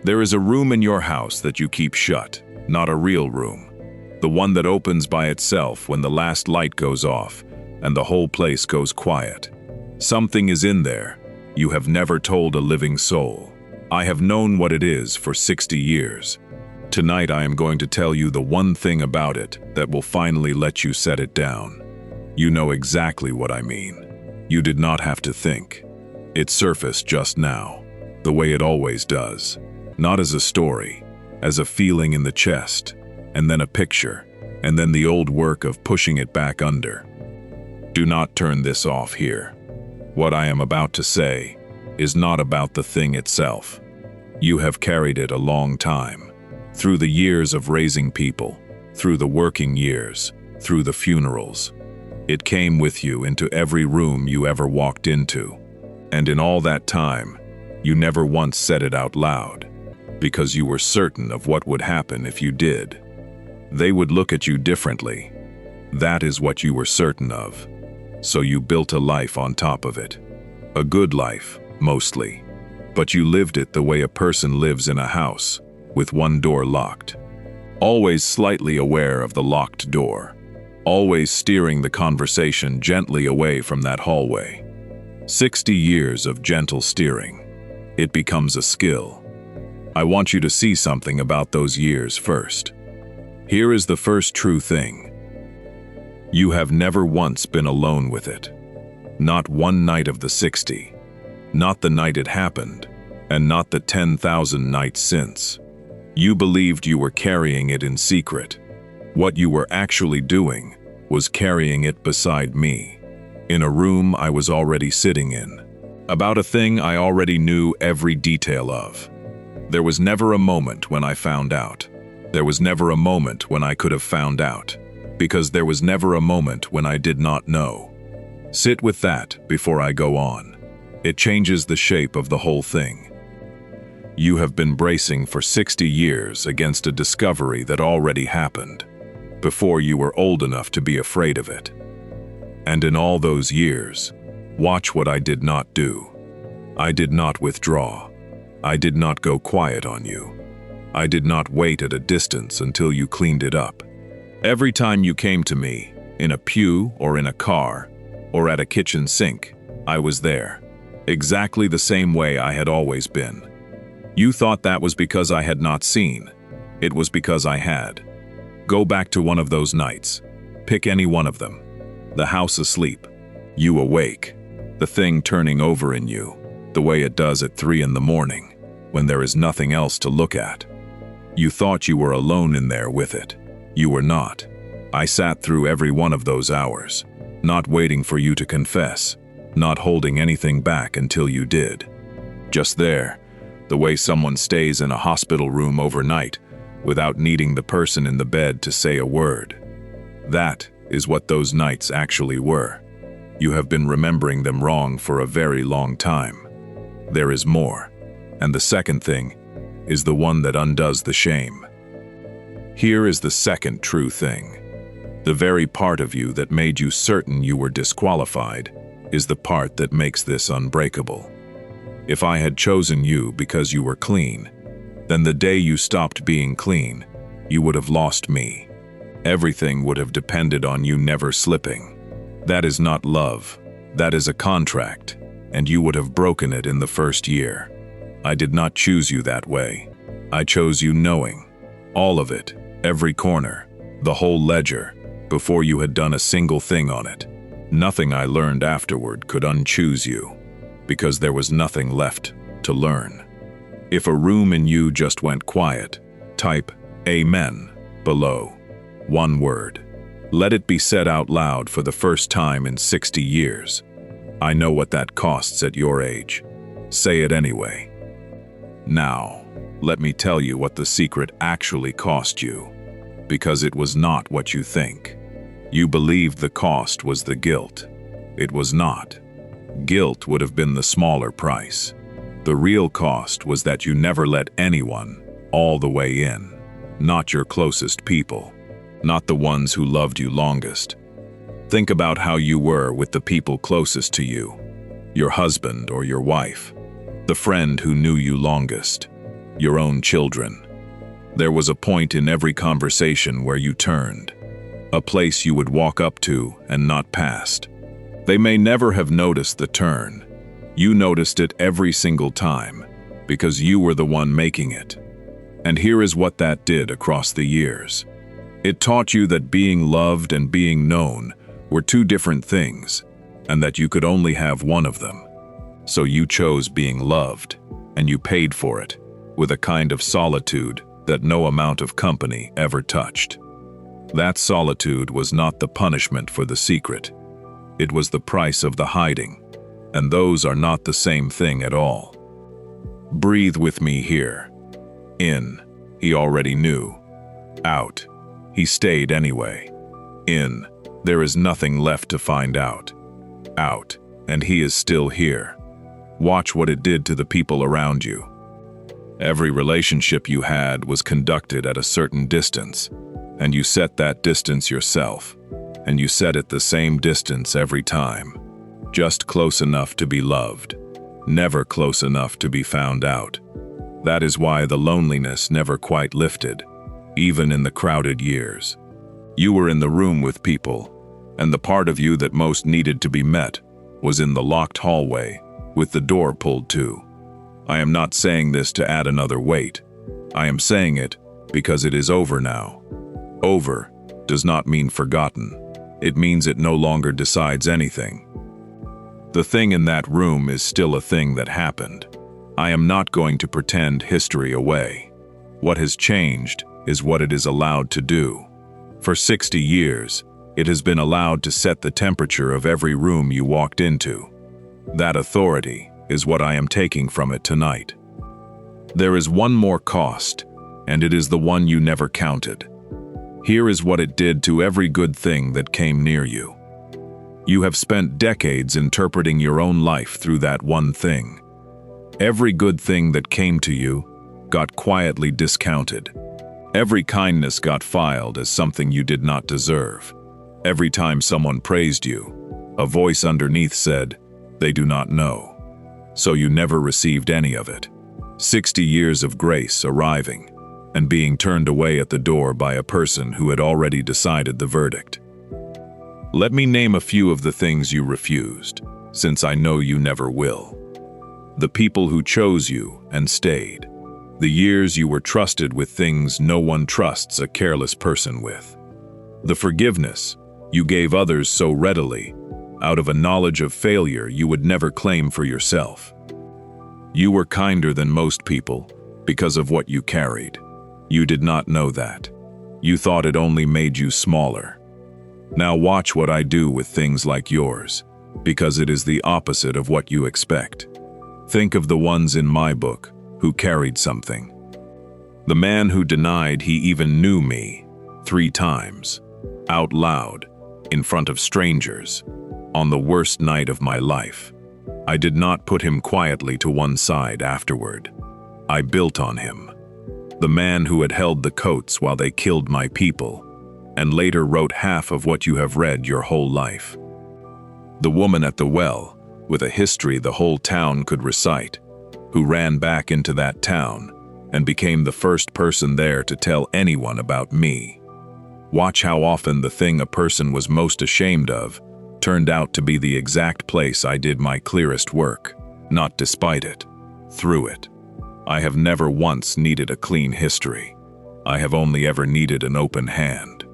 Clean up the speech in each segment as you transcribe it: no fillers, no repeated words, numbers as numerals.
There is a room in your house that you keep shut, not a real room. The one that opens by itself when the last light goes off and the whole place goes quiet. Something is in there. You have never told a living soul. I have known what it is for 60 years. Tonight I am going to tell you the one thing about it that will finally let you set it down. You know exactly what I mean. You did not have to think. It surfaced just now, the way it always does. Not as a story, as a feeling in the chest, and then a picture, and then the old work of pushing it back under. Do not turn this off here. What I am about to say is not about the thing itself. You have carried it a long time, through the years of raising people, through the working years, through the funerals. It came with you into every room you ever walked into, and in all that time, you never once said it out loud, because you were certain of what would happen if you did. They would look at you differently. That is what you were certain of. So you built a life on top of it. A good life, mostly. But you lived it the way a person lives in a house, with one door locked. Always slightly aware of the locked door. Always steering the conversation gently away from that hallway. 60 years of gentle steering. It becomes a skill. I want you to see something about those years first. Here is the first true thing. You have never once been alone with it. Not one night of the 60. Not the night it happened, and not the 10,000 nights since. You believed you were carrying it in secret. What you were actually doing was carrying it beside me, in a room I was already sitting in, about a thing I already knew every detail of. There was never a moment when I found out. There was never a moment when I could have found out, because there was never a moment when I did not know. Sit with that before I go on. It changes the shape of the whole thing. You have been bracing for 60 years against a discovery that already happened, before you were old enough to be afraid of it. And in all those years, watch what I did not do. I did not withdraw. I did not go quiet on you. I did not wait at a distance until you cleaned it up. Every time you came to me, in a pew or in a car, or at a kitchen sink, I was there, exactly the same way I had always been. You thought that was because I had not seen. It was because I had. Go back to one of those nights. Pick any one of them. The house asleep. You awake. The thing turning over in you, the way it does at 3 in the morning, when there is nothing else to look at. You thought you were alone in there with it. You were not. I sat through every one of those hours, not waiting for you to confess, not holding anything back until you did. Just there, the way someone stays in a hospital room overnight without needing the person in the bed to say a word. That is what those nights actually were. You have been remembering them wrong for a very long time. There is more, and the second thing is the one that undoes the shame. Here is the second true thing. The very part of you that made you certain you were disqualified is the part that makes this unbreakable. If I had chosen you because you were clean, then the day you stopped being clean, you would have lost me. Everything would have depended on you never slipping. That is not love. That is a contract, and you would have broken it in the first year. I did not choose you that way. I chose you knowing. All of it, every corner, the whole ledger, before you had done a single thing on it. Nothing I learned afterward could unchoose you, because there was nothing left to learn. If a room in you just went quiet, type Amen below. One word. Let it be said out loud for the first time in 60 years. I know what that costs at your age. Say it anyway. Now, let me tell you what the secret actually cost you, because it was not what you think. You believed the cost was the guilt. It was not. Guilt would have been the smaller price. The real cost was that you never let anyone all the way in, not your closest people, not the ones who loved you longest. Think about how you were with the people closest to you, your husband or your wife, the friend who knew you longest. your own children. There was a point in every conversation where you turned, a place you would walk up to and not past. They may never have noticed the turn. You noticed it every single time, because you were the one making it. And here is what that did across the years. It taught you that being loved and being known were two different things, and that you could only have one of them. So you chose being loved, and you paid for it, with a kind of solitude that no amount of company ever touched. That solitude was not the punishment for the secret. It was the price of the hiding, and those are not the same thing at all. Breathe with me here. In, he already knew. Out, he stayed anyway. In, there is nothing left to find out. Out, and he is still here. Watch what it did to the people around you. Every relationship you had was conducted at a certain distance, and you set that distance yourself, and you set it the same distance every time. Just close enough to be loved, never close enough to be found out. That is why the loneliness never quite lifted, even in the crowded years. You were in the room with people, and the part of you that most needed to be met was in the locked hallway, with the door pulled to. I am not saying this to add another weight. I am saying it because it is over now. Over does not mean forgotten. It means it no longer decides anything. The thing in that room is still a thing that happened. I am not going to pretend history away. What has changed is what it is allowed to do. For 60 years, it has been allowed to set the temperature of every room you walked into. That authority is what I am taking from it tonight. There is one more cost, and it is the one you never counted. Here is what it did to every good thing that came near you. You have spent decades interpreting your own life through that one thing. Every good thing that came to you got quietly discounted. Every kindness got filed as something you did not deserve. Every time someone praised you, a voice underneath said, "They do not know." So you never received any of it. 60 years of grace arriving and being turned away at the door by a person who had already decided the verdict. Let me name a few of the things you refused, since I know you never will. The people who chose you and stayed. The years you were trusted with things no one trusts a careless person with. The forgiveness you gave others so readily, out of a knowledge of failure you would never claim for yourself. You were kinder than most people because of what you carried. You did not know that. You thought it only made you smaller. Now watch what I do with things like yours, because it is the opposite of what you expect. Think of the ones in my book who carried something. The man who denied he even knew me 3 times, out loud, in front of strangers, on the worst night of my life. I did not put him quietly to one side afterward. I built on him. The man who had held the coats while they killed my people, and later wrote half of what you have read your whole life. The woman at the well, with a history the whole town could recite, who ran back into that town and became the first person there to tell anyone about me. Watch how often the thing a person was most ashamed of turned out to be the exact place I did my clearest work, not despite it, through it. I have never once needed a clean history. I have only ever needed an open hand.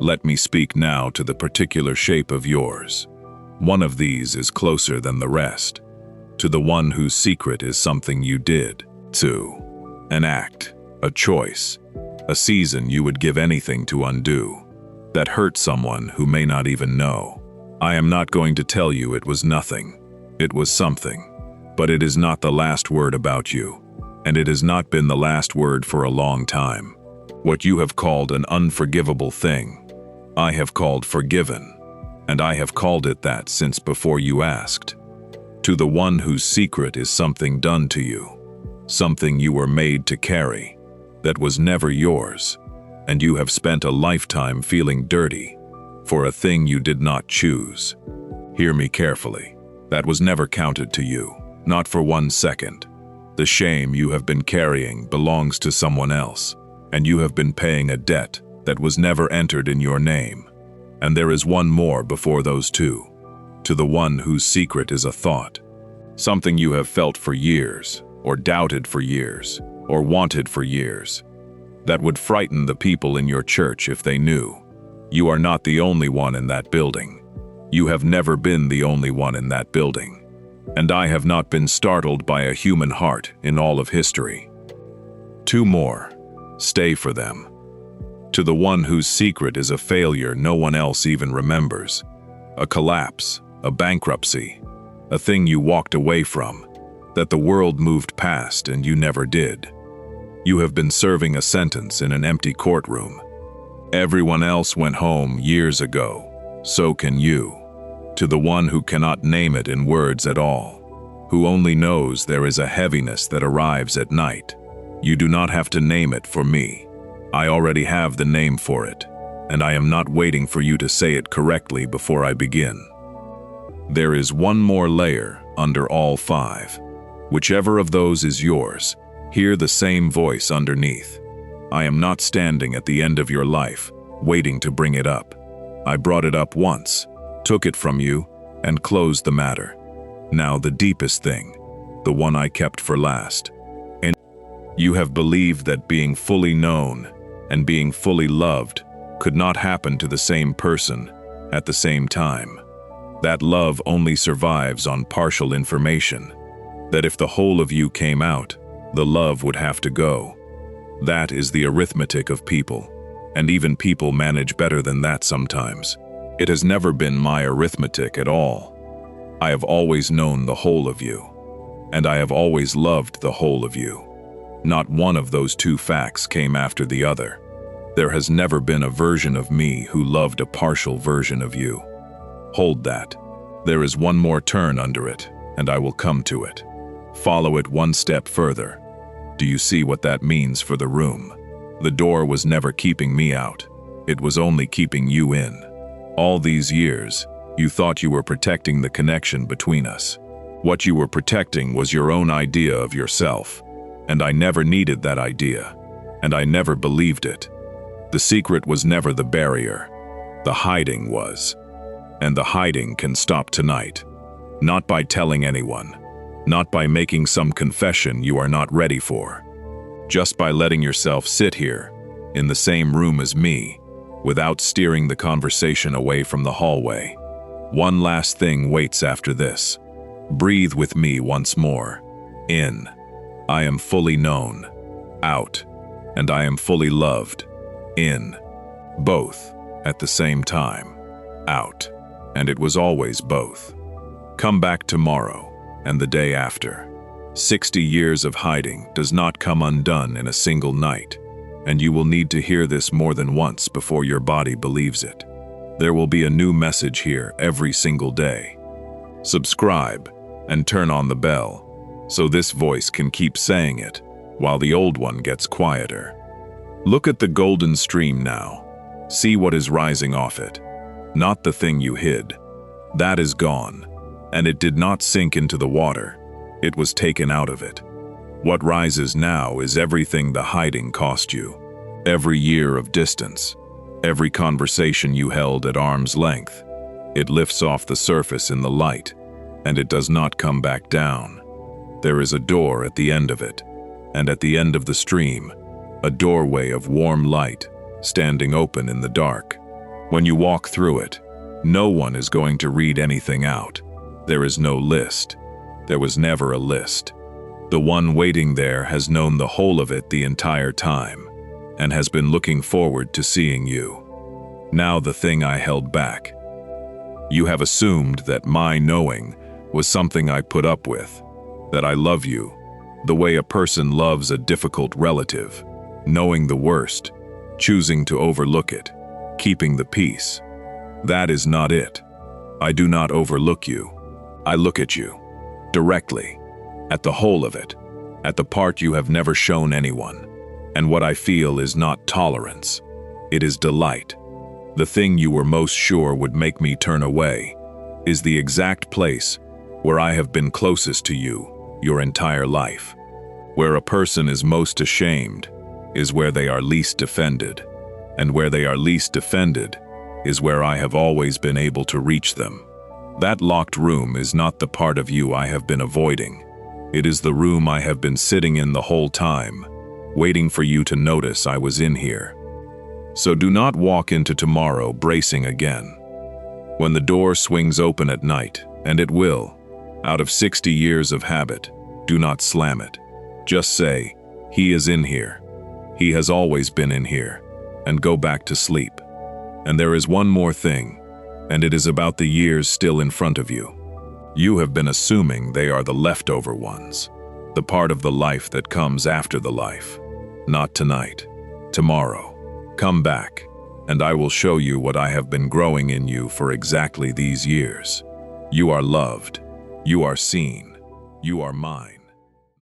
Let me speak now to the particular shape of yours. One of these is closer than the rest, to the one whose secret is something you did, to an act, a choice, a season you would give anything to undo, that hurt someone who may not even know. I am not going to tell you it was nothing. It was something, but it is not the last word about you, and it has not been the last word for a long time. What you have called an unforgivable thing, I have called forgiven, and I have called it that since before you asked. To the one whose secret is something done to you, something you were made to carry, that was never yours, and you have spent a lifetime feeling dirty for a thing you did not choose. Hear me carefully. That was never counted to you, not for 1 second. The shame you have been carrying belongs to someone else, and you have been paying a debt that was never entered in your name. And there is one more before those two, to the one whose secret is a thought, something you have felt for years, or doubted for years, or wanted for years, that would frighten the people in your church if they knew. You are not the only one in that building. You have never been the only one in that building. And I have not been startled by a human heart in all of history. Two more. Stay for them. To the one whose secret is a failure no one else even remembers, a collapse, a bankruptcy, a thing you walked away from, that the world moved past and you never did. You have been serving a sentence in an empty courtroom. Everyone else went home years ago, so can you. To the one who cannot name it in words at all, who only knows there is a heaviness that arrives at night. You do not have to name it for me. I already have the name for it, and I am not waiting for you to say it correctly before I begin. There is one more layer under all five. Whichever of those is yours, hear the same voice underneath. I am not standing at the end of your life, waiting to bring it up. I brought it up once, took it from you, and closed the matter. Now the deepest thing, the one I kept for last. And you have believed that being fully known and being fully loved could not happen to the same person at the same time. That love only survives on partial information. That if the whole of you came out, the love would have to go. That is the arithmetic of people, and even people manage better than that sometimes. It has never been my arithmetic at all. I have always known the whole of you, and I have always loved the whole of you. Not one of those two facts came after the other. There has never been a version of me who loved a partial version of you. Hold that. There is one more turn under it, and I will come to it. Follow it one step further. Do you see what that means for the room? The door was never keeping me out. It was only keeping you in. All these years, you thought you were protecting the connection between us. What you were protecting was your own idea of yourself. And I never needed that idea, and I never believed it. The secret was never the barrier. The hiding was. And the hiding can stop tonight. Not by telling anyone. Not by making some confession you are not ready for. Just by letting yourself sit here, in the same room as me, without steering the conversation away from the hallway. One last thing waits after this. Breathe with me once more. In. I am fully known. Out. And I am fully loved. In. Both, at the same time. Out. And it was always both. Come back tomorrow, and the day after. 60 years of hiding does not come undone in a single night, and you will need to hear this more than once before your body believes it. There will be a new message here every single day. Subscribe, and turn on the bell, so this voice can keep saying it, while the old one gets quieter. Look at the golden stream now. See what is rising off it. Not the thing you hid. That is gone, and it did not sink into the water. It was taken out of it. What rises now is everything the hiding cost you. Every year of distance. Every conversation you held at arm's length. It lifts off the surface in the light, and it does not come back down. There is a door at the end of it, and at the end of the stream, a doorway of warm light, standing open in the dark. When you walk through it, no one is going to read anything out. There is no list. There was never a list. The one waiting there has known the whole of it the entire time, and has been looking forward to seeing you. Now the thing I held back. You have assumed that my knowing was something I put up with, that I love you, the way a person loves a difficult relative, knowing the worst, choosing to overlook it, keeping the peace. That is not it. I do not overlook you. I look at you, directly, at the whole of it, at the part you have never shown anyone. And what I feel is not tolerance. It is delight. The thing you were most sure would make me turn away is the exact place where I have been closest to you your entire life. Where a person is most ashamed is where they are least defended, and where they are least defended is where I have always been able to reach them. That locked room is not the part of you I have been avoiding. It is the room I have been sitting in the whole time, waiting for you to notice I was in here. So do not walk into tomorrow bracing again. When the door swings open at night, and it will, out of 60 years of habit, do not slam it. Just say, "He is in here. He has always been in here," and go back to sleep. And there is one more thing, and it is about the years still in front of you. You have been assuming they are the leftover ones, the part of the life that comes after the life. Not tonight. Tomorrow. Come back, and I will show you what I have been growing in you for exactly these years. You are loved. You are seen. You are mine.